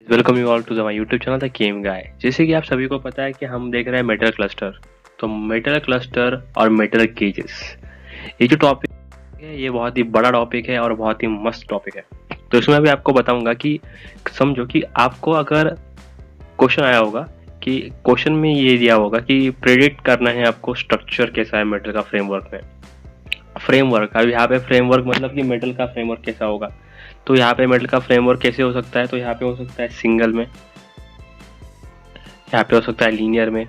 Welcome you all to the my YouTube channel the game guy. जैसे कि आप सभी को पता है कि हम देख रहे हैं मेटल क्लस्टर। तो मेटल क्लस्टर और मेटल केजेस, ये जो टॉपिक है ये बहुत ही बड़ा टॉपिक है और बहुत ही मस्त टॉपिक है। तो इसमें भी आपको बताऊंगा कि समझो कि आपको अगर क्वेश्चन आया होगा कि क्वेश्चन में ये दिया होगा कि प्रेडिक्ट करना है आपको स्ट्रक्चर कैसा है मेटल का फ्रेमवर्क में। फ्रेमवर्क, अब यहाँ पे फ्रेमवर्क मतलब कि मेटल का फ्रेमवर्क कैसा होगा। तो यहाँ पे मेटल का फ्रेमवर्क कैसे हो सकता है, तो यहाँ पे हो सकता है सिंगल में, यहाँ पे हो सकता है लीनियर में,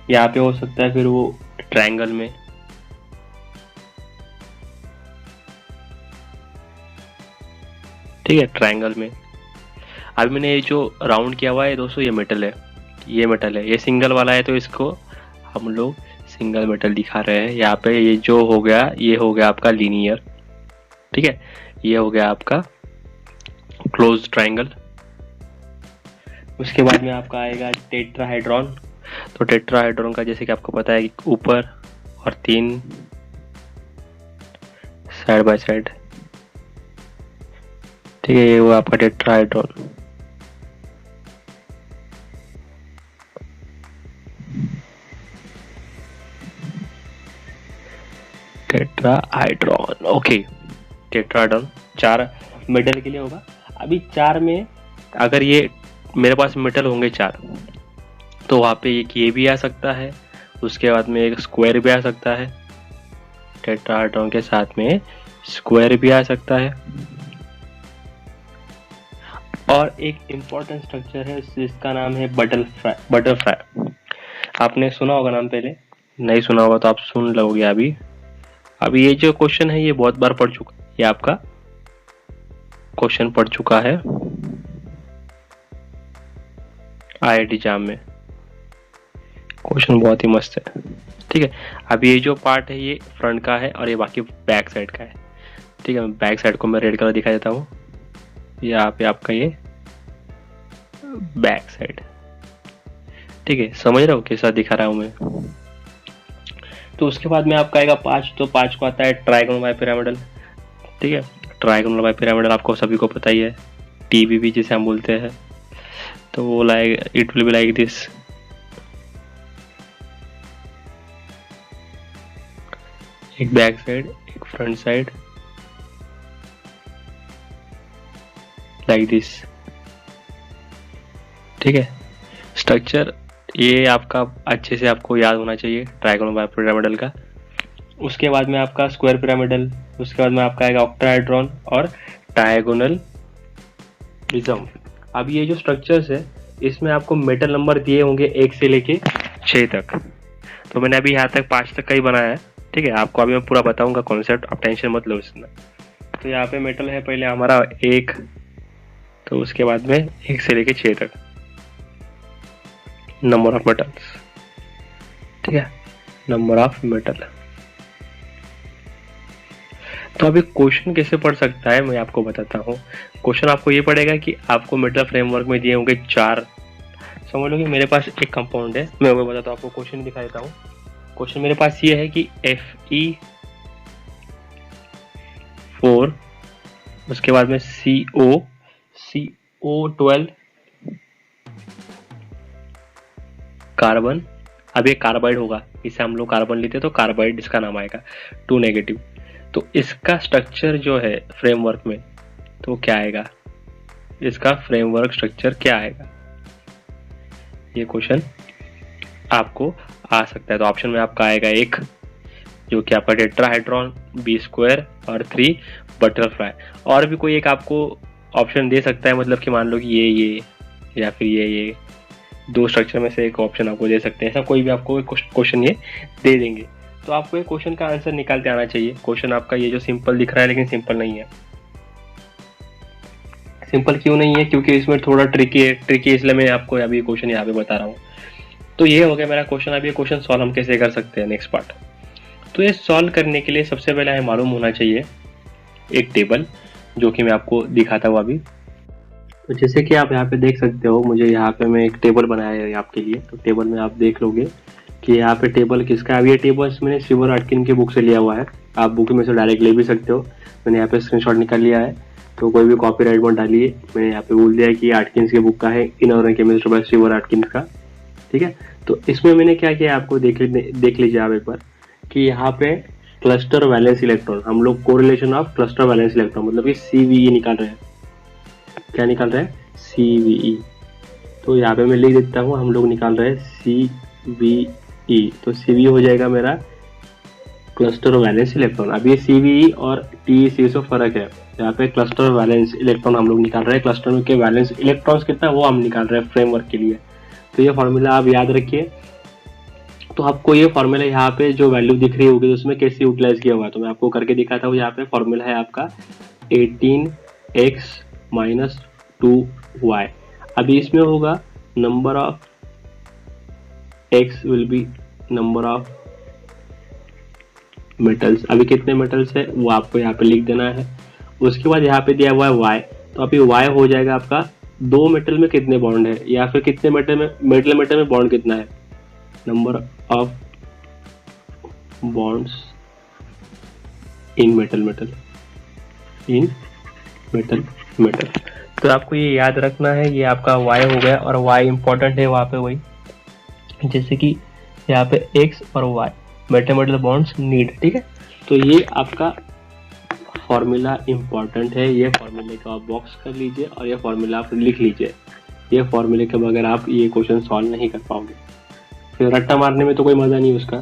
यहाँ पे हो सकता है फिर वो ट्रायंगल में, ठीक है, ट्रायंगल में। अभी मैंने ये जो राउंड किया हुआ है दोस्तों, ये मेटल है, ये मेटल है, ये सिंगल वाला है तो इसको हम लोग सिंगल मेटल दिखा रहे हैं। यहाँ पे ये जो हो गया, ये हो गया आपका लीनियर, ठीक है, ये हो गया आपका क्लोज ट्रायंगल। उसके बाद में आपका आएगा टेट्राहाइड्रॉन। तो टेट्राहाइड्रॉन का जैसे कि आपको पता है कि ऊपर और 3 साइड बाय साइड, ठीक है, ये वो आपका टेट्राहाइड्रॉन। टेट्राहाइड्रॉन, ओके, टेट्राहाइड्रॉन 4 मेटल के लिए होगा। अभी 4 में अगर ये मेरे पास मेटल होंगे 4, तो वहाँ पे एक ये भी आ सकता है, उसके बाद में एक स्क्वायर भी आ सकता है, टेट्राहाइड्रॉन के साथ में स्क्वायर भी आ सकता है। और एक इम्पोर्टेंट स्ट्रक्चर है जिसका नाम है बटरफ्लाई। आपने सुना होगा नाम, पहले नहीं सुना होगा तो आप सुन लोगे। अभी ये जो क्वेश्चन है ये बहुत बार पढ़ चुका, ये आपका क्वेश्चन पढ़ चुका है IIT एग्जाम में। क्वेश्चन बहुत ही मस्त है, ठीक है। अब ये जो पार्ट है ये फ्रंट का है और ये बाकी बैक साइड का है, ठीक है। बैक साइड को मैं रेड कलर दिखा देता हूँ, यहाँ पे आपका ये बैक साइड, ठीक है, समझ रहे हो कैसा दिखा रहा हूँ मैं। तो उसके बाद में आपका आएगा 5, तो 5 को आता है ट्रायगोनल बाइपिरामिडल, ठीक है। ट्रायगोनल बाइपिरामिडल आपको सभी को पता ही है, TBB जिसे हम बोलते हैं। तो वो like it will be like this, एक बैक साइड एक फ्रंट साइड, लाइक दिस, ठीक है। स्ट्रक्चर ये आपका अच्छे से आपको याद होना चाहिए ट्रायगोनल पिरामिडल का। उसके बाद में आपका स्क्वायर पिरामिडल, उसके बाद में आपका आएगा ऑक्टाहेड्रॉन और डायगोनल प्रिज्म। अब ये जो स्ट्रक्चर्स है इसमें आपको मेटल नंबर दिए होंगे 1 से लेके 6 तक। तो मैंने अभी यहाँ तक 5 तक का ही बनाया है, ठीक है। आपको अभी मैं पूरा बताऊंगा कॉन्सेप्ट, आप टेंशन मत लो इसमें। तो यहाँ पे मेटल है पहले हमारा 1, तो उसके बाद में 1 से लेके 6 तक नंबर ऑफ मेटल्स, ठीक है, नंबर ऑफ मेटल। तो अभी क्वेश्चन कैसे पढ़ सकता है मैं आपको बताता हूँ। क्वेश्चन आपको ये पड़ेगा कि आपको मेटल फ्रेमवर्क में दिए होंगे 4, समझ लो कि मेरे पास एक कंपाउंड है, मैं वो बताता हूँ आपको, क्वेश्चन दिखा देता हूँ। क्वेश्चन मेरे पास ये है कि Fe4, उसके बाद में CO12 कार्बन। अब ये कार्बाइड होगा, इसे हम लोग कार्बन लेते हैं तो कार्बाइड इसका नाम आएगा, 2 नेगेटिव। तो इसका स्ट्रक्चर जो है फ्रेमवर्क में, तो क्या आएगा, इसका फ्रेमवर्क स्ट्रक्चर क्या आएगा, ये क्वेश्चन आपको आ सकता है। तो ऑप्शन में आपका आएगा 1 जो कि आपका टेट्राहाइड्रॉन, B² और 3 बटरफ्लाई। और भी कोई एक आपको ऑप्शन दे सकता है, मतलब कि मान लो कि ये या फिर ये 2 स्ट्रक्चर में से एक ऑप्शन आपको दे सकते हैं, ऐसा कोई भी आपको क्वेश्चन ये दे देंगे। तो आपको ये क्वेश्चन का आंसर निकालते आना चाहिए। क्वेश्चन आपका ये जो सिंपल दिख रहा है लेकिन सिंपल नहीं है। सिंपल क्यों नहीं है, क्योंकि इसमें थोड़ा ट्रिकी है, इसलिए मैं आपको अभी क्वेश्चन यहाँ पे बता रहा हूँ। तो ये हो गया मेरा क्वेश्चन। अभी क्वेश्चन सॉल्व हम कैसे कर सकते हैं, नेक्स्ट पार्ट। तो ये सॉल्व करने के लिए सबसे पहले हमें मालूम होना चाहिए एक टेबल, जो कि मैं आपको दिखाता हूँ अभी। तो जैसे कि आप यहाँ पे देख सकते हो, मुझे यहाँ पे मैं एक टेबल बनाया है आपके लिए। तो टेबल में आप देख लोगे कि यहाँ पे टेबल किसका है। अब ये टेबल मैंने स्टीवन एटकिन की बुक से लिया हुआ है, आप बुक में से डायरेक्ट ले भी सकते हो, मैंने यहाँ पे स्क्रीनशॉट निकाल लिया है। तो कोई भी कॉपीराइट मत डालिए, मैंने यहाँ पे बोल दिया कि एटकिंस की बुक का है, इनऑर्गेनिक केमिस्ट्री बाय स्टीवर एटकिंस का, ठीक है। तो इसमें मैंने क्या किया आपको देख लीजिए आप एक बार कि यहाँ पे क्लस्टर वैलेंस इलेक्ट्रॉन, हम लोग correlation of cluster valence electron मतलब कि CVE निकाल रहे हैं। क्या निकाल रहे हैं? CVE। तो यहाँ पे मैं लिख देता हूँ, हम लोग निकाल रहे हैं CVE। तो CVE हो जाएगा मेरा क्लस्टर वैलेंस इलेक्ट्रॉन। अब ये CVE और TEC से फर्क है, यहाँ पे क्लस्टर वैलेंस इलेक्ट्रॉन हम लोग निकाल रहे हैं, क्लस्टर के वैलेंस इलेक्ट्रॉन्स कितना वो हम निकाल रहे हैं फ्रेमवर्क के लिए। तो ये फॉर्मूला आप याद रखिए। तो आपको ये फॉर्मूला यहाँ पे जो वैल्यू दिख रही होगी उसमें कैसे यूटिलाइज किया हुआ है, तो मैं आपको करके दिखाता हूँ। यहाँ पे फॉर्मूला है आपका 18x - 2y। अभी इसमें होगा number of x will be number of metals. अभी कितने मेटल्स है वो आपको यहाँ पे लिख देना है। उसके बाद यहाँ पे दिया हुआ है y, तो अभी y हो जाएगा आपका 2 मेटल में कितने बॉन्ड है, या फिर कितने मेटल में बॉन्ड कितना है, number of bonds in metal. तो आपको ये याद रखना है, ये आपका y हो गया, और y इंपॉर्टेंट है वहाँ पे वही, जैसे कि यहाँ पे x और y मेटल बॉन्ड्स नीड, ठीक है। तो ये आपका फॉर्मूला इंपॉर्टेंट है, ये फॉर्मूले को आप बॉक्स कर लीजिए और ये फॉर्मूला आप लिख लीजिए। ये फॉर्मूले के बगैर आप ये क्वेश्चन सॉल्व नहीं कर पाओगे, फिर रट्टा मारने में तो कोई मज़ा नहीं उसका।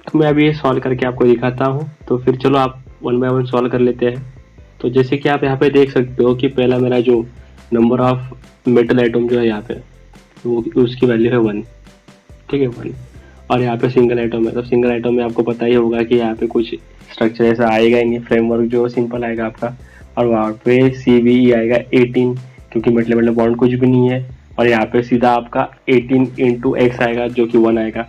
तो मैं अभी ये सॉल्व करके आपको दिखाता हूँ, तो फिर चलो आप 1 बाय 1 सॉल्व कर लेते हैं। तो जैसे कि आप यहाँ पे देख सकते हो कि पहला मेरा जो नंबर ऑफ मेटल आइटम जो है यहाँ पे वो उसकी वैल्यू है 1, ठीक है 1। और यहाँ पे सिंगल आइटम है, तो सिंगल आइटम में आपको पता ही होगा कि यहाँ पे कुछ स्ट्रक्चर ऐसा आएगा ही नहीं, फ्रेमवर्क जो सिंपल आएगा आपका। और वहाँ पे CVE आएगा 18, क्योंकि मेटल बॉन्ड कुछ भी नहीं है। और यहाँ पे सीधा आपका 18 × x आएगा जो कि 1 आएगा।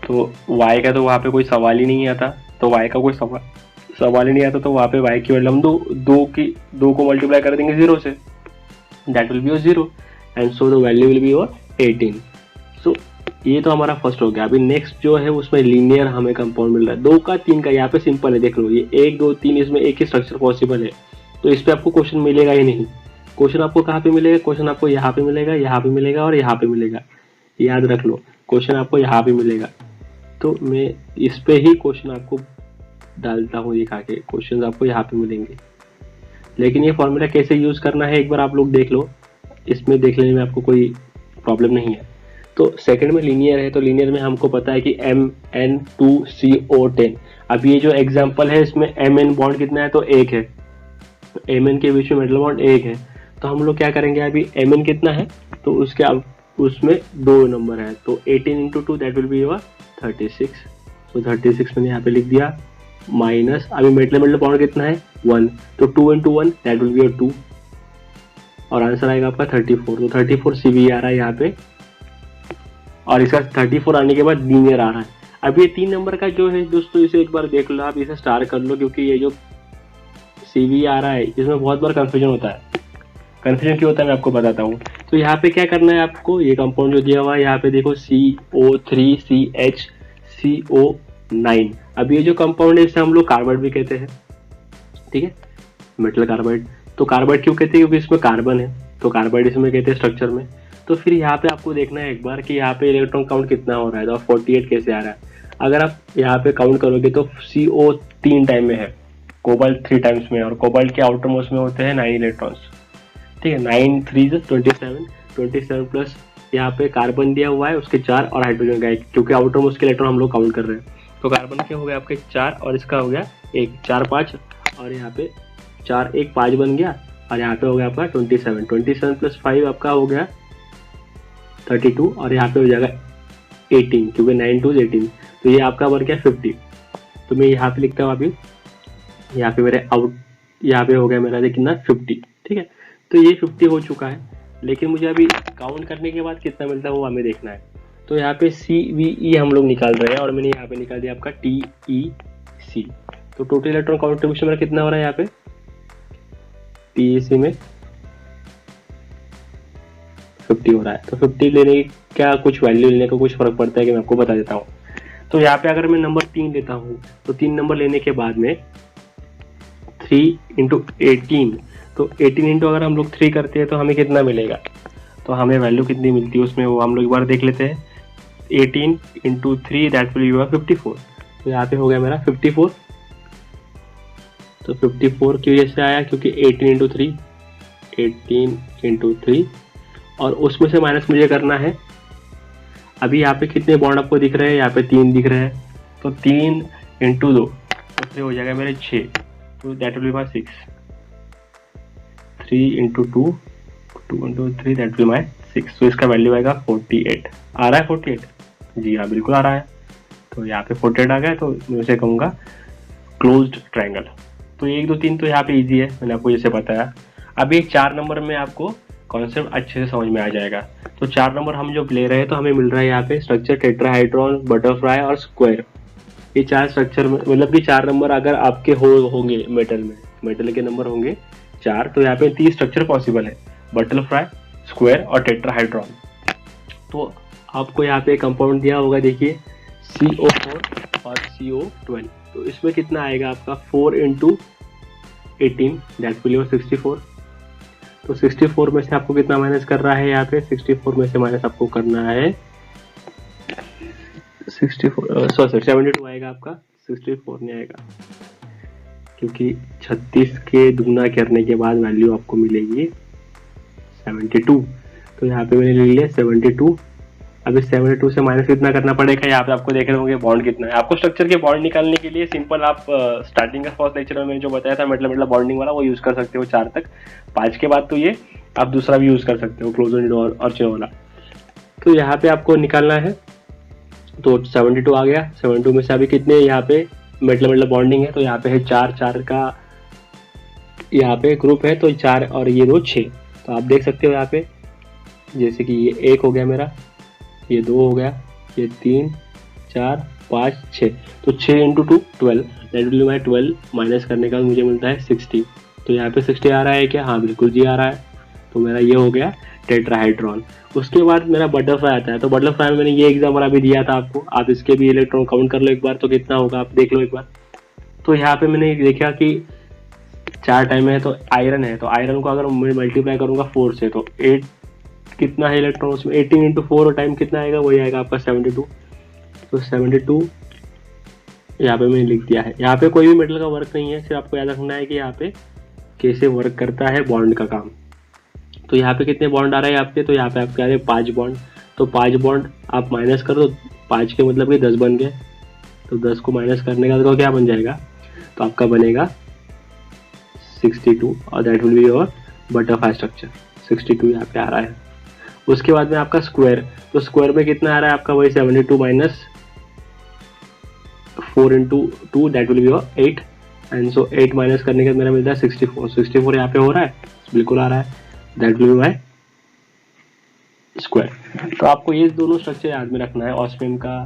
तो y का तो वहाँ पे कोई सवाल ही नहीं आता, तो y का कोई सवाल ही नहीं आता, तो वहाँ पे y की वैल्यू हम दो को मल्टीप्लाई कर देंगे 0 से, that will be 0 and so the value will be 18। सो ये तो हमारा फर्स्ट हो गया। अभी नेक्स्ट जो है उसमें लीनियर हमें कंपाउंड मिल रहा है, 2 का 3 का। यहाँ पे सिंपल है, देख लो ये 1 2 3 इसमें एक ही स्ट्रक्चर पॉसिबल है, तो इस पे आपको क्वेश्चन मिलेगा ही नहीं। क्वेश्चन आपको कहाँ पे मिलेगा? क्वेश्चन आपको यहाँ पे मिलेगा, यहाँ पे मिलेगा और यहाँ पे मिलेगा, याद रख लो। क्वेश्चन आपको यहाँ पे मिलेगा, तो मैं इस पे ही क्वेश्चन आपको डालता हूँ दिखा के, क्वेश्चन आपको यहाँ पे मिलेंगे। लेकिन ये फॉर्मूला कैसे यूज करना है एक बार आप लोग देख लो, इसमें देख लेने में आपको कोई प्रॉब्लम नहीं है। तो सेकंड में लीनियर है, तो लीनियर में हमको पता है कि MN2CO10। अब ये जो एग्जांपल है इसमें MN बॉन्ड कितना है, तो 1 है, तो MN के बीच में मेटल बॉन्ड 1 है। तो हम लोग क्या करेंगे, अभी MN कितना है तो उसके उसमें 2 नंबर है, तो 18 × 2 दैट विल बी 36। तो 36 मैंने यहाँ पे लिख दिया, माइनस अभी मेटल बॉन्ड कितना है 1, तो 2 × 1 दैट विल बी 2, और आंसर आएगा आपका 34। तो 34 CVE आ रहा है यहाँ पे, और इसका 34 आने के बाद लीनियर आ रहा है। अब ये 3 नंबर का जो है दोस्तों, इसे एक बार देख लो, आप इसे स्टार कर लो, क्योंकि ये जो CVE आ रहा है इसमें बहुत बार कंफ्यूजन होता है। कंफ्यूजन क्यों होता है मैं आपको बताता हूँ। तो यहाँ पे क्या करना है आपको, ये कंपाउंड जो दिया हुआ है यहाँ पे देखो CO3CHCO9। अब ये जो कंपाउंड है इसे हम लोग कार्बाइड भी कहते हैं, ठीक है, मेटल कार्बाइड। तो कार्बाइड क्यों कहते हैं, क्योंकि इसमें कार्बन है, तो कार्बाइड इसमें कहते हैं स्ट्रक्चर में। तो फिर यहाँ पे आपको देखना है एक बार कि यहाँ पे इलेक्ट्रॉन काउंट कितना हो रहा है, तो 48 कैसे आ रहा है। अगर आप यहाँ पे काउंट करोगे तो CO 3 टाइम में है, कोबाल्ट 3 टाइम्स में, और कोबाल्ट के आउटर मोस्ट में होते हैं 9 इलेक्ट्रॉन्स, ठीक है। 9 3 27 प्लस यहाँ पे कार्बन दिया हुआ है उसके 4 और हाइड्रोजन का 1, क्योंकि आउटर मोस्ट के इलेक्ट्रॉन हम लोग काउंट कर रहे हैं। तो कार्बन के हो गए आपके 4 और इसका हो गया 1, 4 5, और यहाँ पे 4 1 5 बन गया, और यहाँ पे हो गया आपका 27 प्लस 5 आपका हो गया 32, और यहाँ पे हो जाएगा 18, क्योंकि 9 2 18, तो ये आपका बन गया 50। तो मैं यहाँ पे लिखता हूँ अभी, यहाँ पे मेरे यहाँ पे हो गया मेरा कितना 50, ठीक है। तो ये 50 हो चुका है, लेकिन मुझे अभी काउंट करने के बाद कितना मिलता है वो हमें देखना है। तो यहाँ पे CVE हम लोग निकाल रहे हैं, और मैंने यहाँ पे निकाल दिया आपका TEC। तो टोटल इलेक्ट्रॉन कॉन्ट्रीब्यूशन मेरा कितना हो रहा है यहाँ पे TEC में 50 हो रहा है। तो 50 लेने का कुछ वैल्यू लेने का कुछ फर्क पड़ता है कि मैं आपको बता देता हूँ। तो यहाँ पे अगर मैं नंबर 3 लेता हूँ, तो 3 नंबर लेने के बाद में 3 × 18, तो 18 इंटू अगर हम लोग 3 करते हैं तो हमें कितना मिलेगा, तो हमें वैल्यू कितनी मिलती है उसमें वो हम लोग एक बार देख लेते हैं। 18 × 3 दैट विल बी 54, तो यहाँ पे हो गया मेरा 54। तो 54 की वजह से आया क्योंकि 18 × 3, 18 × 3, और उसमें से माइनस मुझे करना है। अभी यहाँ पे कितने बॉन्ड आपको दिख रहे हैं, यहाँ पे 3 दिख रहे हैं, तो 3 × 2 तो फिर हो जाएगा मेरे 6, तो that will be 6। 3 × 2, 2 × 3 that will be 6, तो इसका वैल्यू आएगा 48। आ रहा है 48? जी हाँ, बिल्कुल आ रहा है। तो यहाँ पे 48 आ गया, तो मैं उसे कहूँगा क्लोज्ड ट्रायंगल। तो 1 2 3 तो यहाँ पे इजी है, मैंने आपको जैसे बताया। अभी 4 नंबर में आपको कॉन्सेप्ट अच्छे से समझ में आ जाएगा। तो 4 नंबर हम जो ले रहे हैं, तो हमें मिल रहा है यहाँ पे स्ट्रक्चर टेट्राहाइड्रॉन, बटरफ्लाई और स्क्वायर। ये 4 स्ट्रक्चर में, मतलब कि 4 नंबर अगर आपके होंगे मेटल में, मेटल के नंबर होंगे 4, तो यहाँ पे 30 स्ट्रक्चर पॉसिबल है, बटरफ्लाई, स्क्वायर और टेट्राहाइड्रॉन। तो आपको यहाँ पे कंपाउंड दिया होगा, देखिए CO4 और CO12, तो इसमें कितना आएगा आपका 4 × 18 दैट विल बी 64। तो 64 में से आपको कितना माइनस कर रहा है, यहाँ पे 64 में से माइनस आपको करना है 72 आएगा आपका, 64 नहीं आएगा, क्योंकि 36 के दुगना करने के बाद वैल्यू आपको मिलेगी 72। तो यहाँ पे मैंने ले लिया 72। अभी 72 से माइनस कितना करना पड़ेगा, यहाँ पे आपको देख रहे होंगे बॉन्ड कितना है। आपको स्ट्रक्चर के बॉन्ड निकालने के लिए सिंपल आप स्टार्टिंग का फर्स्ट लेक्चर में जो बताया था मतलब बॉन्डिंग वाला, वो यूज कर सकते हो 4 तक। 5 के बाद तो ये आप दूसरा भी यूज कर सकते हो, क्लोज्ड और चिनो वाला। तो यहाँ पे आपको निकालना है, तो 72 आ गया। 72 में से अभी कितने यहाँ पे मतलब बॉन्डिंग है, तो यहाँ पे है 4 का यहाँ पे ग्रुप है, तो 4 और ये 2 6। तो आप देख सकते हो यहाँ पे, जैसे कि ये 1 हो गया मेरा, ये 2 हो गया, ये 3 4 5 6, तो 6 × 2 12 दैट विल बी 12, माइनस करने का मुझे मिलता है 60। तो यहाँ पे 60 आ रहा है क्या, हाँ बिल्कुल जी आ रहा है। तो मेरा ये हो गया टेट्राहाइड्रॉन। उसके बाद मेरा बटरफ्लाई आता है। तो बटरफ्लाई में मैंने ये एग्जाम्पल अभी दिया था आपको, आप इसके भी इलेक्ट्रॉन काउंट कर लो एक बार, तो कितना होगा आप देख लो एक बार। तो यहाँ पे मैंने देखा कि 4 टाइम है, तो आयरन है, तो आयरन को अगर मैं मल्टीप्लाई करूंगा 4 से, तो 8 कितना है इलेक्ट्रॉन उसमें, 18 × 4 और टाइम कितना आएगा, वही आएगा आपका 72। तो 72 यहाँ पे मैंने लिख दिया है। यहाँ पे कोई भी मेटल का वर्क नहीं है, सिर्फ आपको याद रखना है कि यहाँ पे कैसे वर्क करता है बॉन्ड का काम। तो यहाँ पे कितने बॉन्ड आ रहे हैं आपके, तो यहाँ पे आपके आ रहे हैं 5 बॉन्ड। तो 5 बॉन्ड आप माइनस कर दो, 5 के मतलब कि 10 बन गए। तो 10 को माइनस करने का तो क्या बन जाएगा, तो आपका बनेगा 62, और that will be your butterfly structure. 62 यहाँ पे आ रहा है। उसके बाद में आपका स्क्वायर, तो स्क्वायर में कितना आ रहा है आपका, वही 72 minus 4 × 2 that will be your 8, and so 8 minus करने का मेरा मिलता है 64। 64 यहाँ पे हो रहा है, बिल्कुल आ रहा है, that will be my square. तो आपको ये दोनों स्ट्रक्चर याद में रखना है, ऑस्मियम का,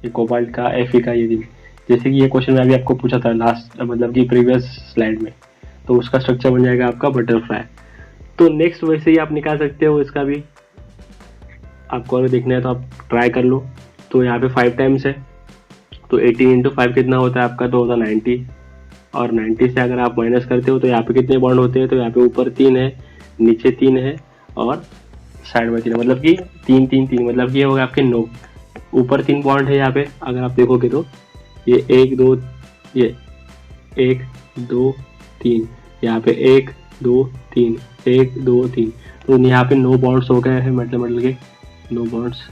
ये कोबाल्ट का, एफी का, ये भी। जैसे कि ये क्वेश्चन मैं अभी आपको पूछा था लास्ट, मतलब कि प्रीवियस स्लाइड में, तो उसका स्ट्रक्चर बन जाएगा आपका बटरफ्लाई। तो नेक्स्ट वैसे ही आप निकाल सकते हो, इसका भी आपको अगर देखना है तो आप ट्राई कर लो। तो यहाँ पे 5 टाइम्स है, तो 18 × 5 कितना होता है आपका, तो होता है 90, और 90 से अगर आप माइनस करते हो तो यहाँ पे कितने बॉन्ड होते हैं, तो यहाँ पे ऊपर 3 है, नीचे 3 है, और साइड में 3 है, मतलब कि 3 3 3, मतलब कि ये हो गया आपके 9। ऊपर 3 बॉन्ड है यहाँ पे, अगर आप देखोगे तो ये 1 2, ये 1 2 3, यहाँ पे 1 2 3, 1 2 3, तो यहाँ पे 9 बॉन्ड्स हो गए हैं, मतलब के 9 बॉन्ड्स,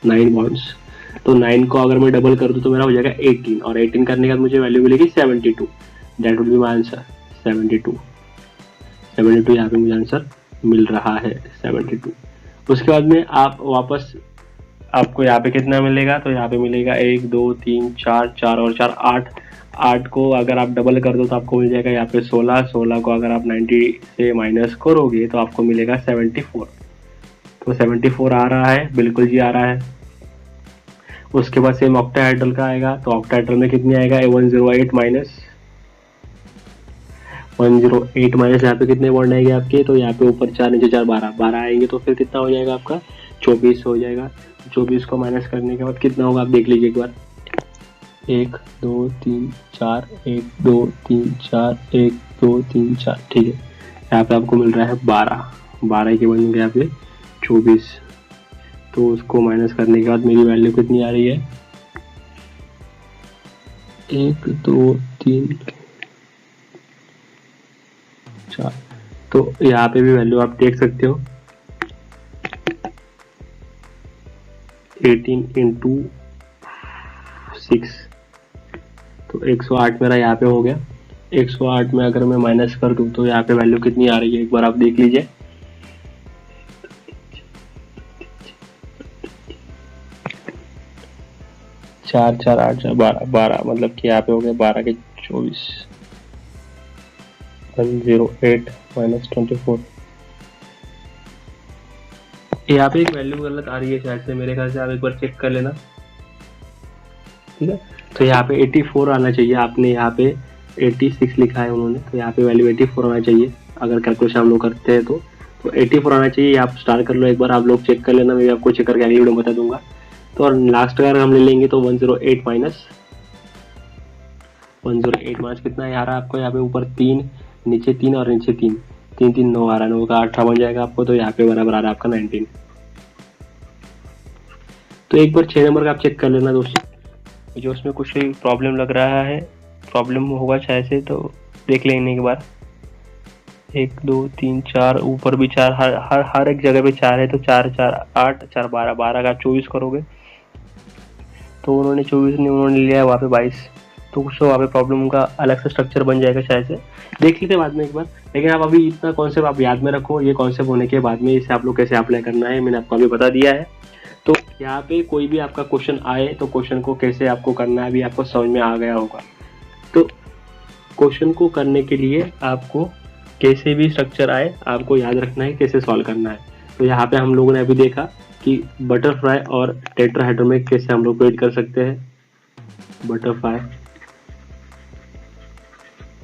9 बॉन्ड्स। तो 9 को अगर मैं डबल कर दूं तो मेरा हो जाएगा 18, और 18 करने के बाद मुझे वैल्यू मिलेगी 72, that will be my answer 72। 72 यहाँ पे मुझे आंसर मिल रहा है 72। उसके बाद में आप वापस, आपको यहाँ पे कितना मिलेगा, तो यहाँ पे मिलेगा 1 2 3 4, 4 और 4 8। 8 को अगर आप डबल कर दो तो आपको मिल जाएगा यहाँ पे 16। 16 को अगर आप 90 से माइनस करोगे तो आपको मिलेगा 74। तो 74 आ रहा है, बिल्कुल जी आ रहा है। उसके बाद सेम ऑक्टाहेड्रल का आएगा, तो ऑक्टाहेड्रल में कितनी आएगा, 108 माइनस 108 माइनस यहाँ पे कितने बॉन्ड आएंगे आपके, तो यहाँ पे ऊपर 4 नीचे 4 12 आएंगे, तो फिर कितना हो जाएगा आपका 24 हो जाएगा। 24 को माइनस करने के बाद कितना होगा आप देख लीजिए एक बार, 1 2 3 4, 1 2 3 4, 1 2 3 4, ठीक है। यहाँ पे आपको मिल रहा है 12, 12 के बन गया यहाँ पे 24। तो उसको माइनस करने के बाद मेरी वैल्यू कितनी आ रही है, 1 2 3 4। तो यहाँ पे भी वैल्यू आप देख सकते हो, 18 इंटू 6, तो 108 मेरा यहाँ पे हो गया। 108 में अगर मैं माइनस कर दूं तो यहाँ पे वैल्यू कितनी आ रही है, एक बार आप देख लीजिए। 4 4 8 4 12, 12 मतलब कि यहाँ पे हो गया 12 के 24, 108 माइनस 24। यहाँ पे एक वैल्यू गलत आ रही है शायद से, मेरे ख्याल से आप एक बार चेक कर लेना, ठीक है। तो यहाँ पे 84 आना चाहिए, आपने यहाँ पे 86 लिखा है उन्होंने, तो यहाँ पे वैल्यू 84 आना चाहिए अगर कैलकुलेशन हम लोग करते हैं तो 84 आना चाहिए। आप स्टार्ट कर लो, एक बार आप लोग चेक कर लेना, मैं आपको चेक करके अगली वीडियो में बता दूंगा। तो लास्ट अगर हम ले लेंगे तो 108 माइनस 108 माइनस कितना है आ रहा है आपको, यहाँ पे ऊपर 3, नीचे 3 और नीचे 3, 3 3 9 आ रहा है, 9 का 18 बन जाएगा आपको, तो यहाँ पे बराबर आ रहा है आपका 19। तो एक बार 6 नंबर का आप चेक कर लेना दोस्तों, जो उसमें कुछ प्रॉब्लम लग रहा है, प्रॉब्लम होगा शायद से, तो देख लेने के बाद 1 2 3 4, ऊपर भी 4, हर एक जगह पे 4 है, तो 4 4 8 4 12, 12 का 24 करोगे तो उन्होंने 24 नहीं, उन्होंने लिया है वहाँ पे 22, तो कुछ तो वहाँ पे प्रॉब्लम का अलग से स्ट्रक्चर बन जाएगा शायद से, देख लेते बाद में एक बार। लेकिन आप अभी इतना कॉन्सेप्ट आप याद में रखो, ये कॉन्सेप्ट होने के बाद में इसे आप लोग कैसे अप्लाई करना है मैंने आपको अभी बता दिया है। तो यहाँ पे कोई भी आपका क्वेश्चन आए तो क्वेश्चन को कैसे आपको करना है अभी आपको समझ में आ गया होगा। तो क्वेश्चन को करने के लिए आपको कैसे भी स्ट्रक्चर आए आपको याद रखना है कैसे सॉल्व करना है। तो यहाँ पे हम लोगों ने अभी देखा कि बटरफ्लाई और टेट्राहेड्रन में कैसे हम लोग क्रिएट कर सकते हैं, बटरफ्लाई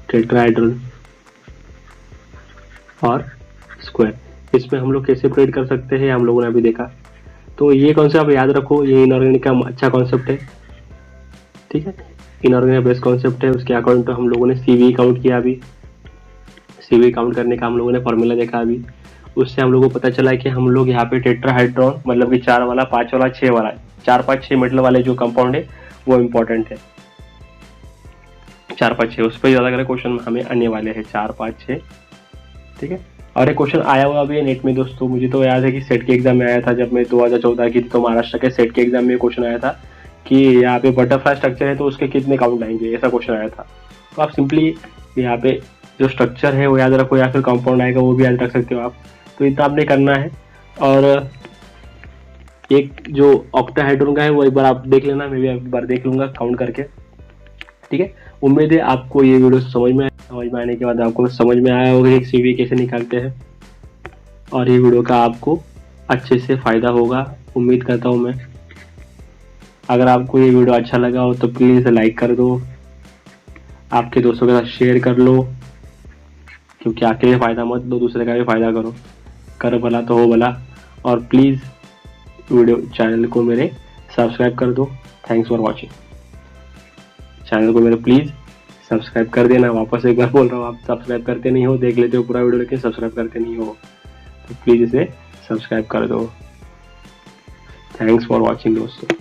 टेट्राहेड्रन और स्क्वायर, इसमें हम लोग कैसे क्रिएट कर सकते हैं हम लोगों ने अभी देखा। तो ये कॉन्सेप्ट आप याद रखो, ये इनऑर्गेनिक का अच्छा कॉन्सेप्ट है, ठीक है। इनऑर्गेनिक बेस्ट कॉन्सेप्ट है, उसके अकॉर्डिंग तो हम लोगों ने सीवी काउंट किया, अभी सीवी काउंट करने का हम लोगों ने फॉर्मूला देखा अभी, उससे हम लोगों को पता चला कि हम लोग यहाँ पे टेट्राहाइड्रॉन मतलब कि 4 वाला 5 वाला 6 वाला 4 5 6 मेटल वाले जो कंपाउंड है वो इम्पोर्टेंट है, 4 5 6 उस पर ज्यादा करे क्वेश्चन हमें आने वाले हैं 4 5 6, ठीक है। और एक क्वेश्चन आया हुआ अभी नेट में दोस्तों, मुझे तो याद है कि सेट के एग्जाम में आया था, जब मैं 2014 की थी तो महाराष्ट्र के सेट के एग्जाम में क्वेश्चन आया था कि यहाँ पे बटरफ्लाई स्ट्रक्चर है तो उसके कितने काउंट आएंगे, ऐसा क्वेश्चन आया था। तो आप सिंपली यहाँ पे जो स्ट्रक्चर है वो याद रखो, या फिर कंपाउंड आएगा वो भी याद रख सकते हो आप। तो इतना आपने करना है, और एक जो ऑक्टाहेड्रॉन का है वो एक बार आप देख लेना, मैं भी एक बार देख लूंगा काउंट करके, ठीक है। उम्मीद है आपको ये वीडियो समझ में आने के बाद आपको समझ में आया होगा एक सीवी कैसे निकालते हैं, और ये वीडियो का आपको अच्छे से फायदा होगा उम्मीद करता हूँ मैं। अगर आपको ये वीडियो अच्छा लगा हो तो प्लीज लाइक कर दो, आपके दोस्तों के साथ शेयर कर लो, क्योंकि अकेले फायदा मत दो, दूसरे का भी फायदा करो, कर भला तो हो भला। और प्लीज वीडियो चैनल को मेरे सब्सक्राइब कर दो। थैंक्स फॉर वॉचिंग, चैनल को मेरे प्लीज सब्सक्राइब कर देना, वापस एक बार बोल रहा हूँ, आप सब्सक्राइब करते नहीं हो, देख लेते हो पूरा वीडियो लेकिन सब्सक्राइब करते नहीं हो, तो प्लीज इसे सब्सक्राइब कर दो। थैंक्स फॉर वॉचिंग दोस्तों।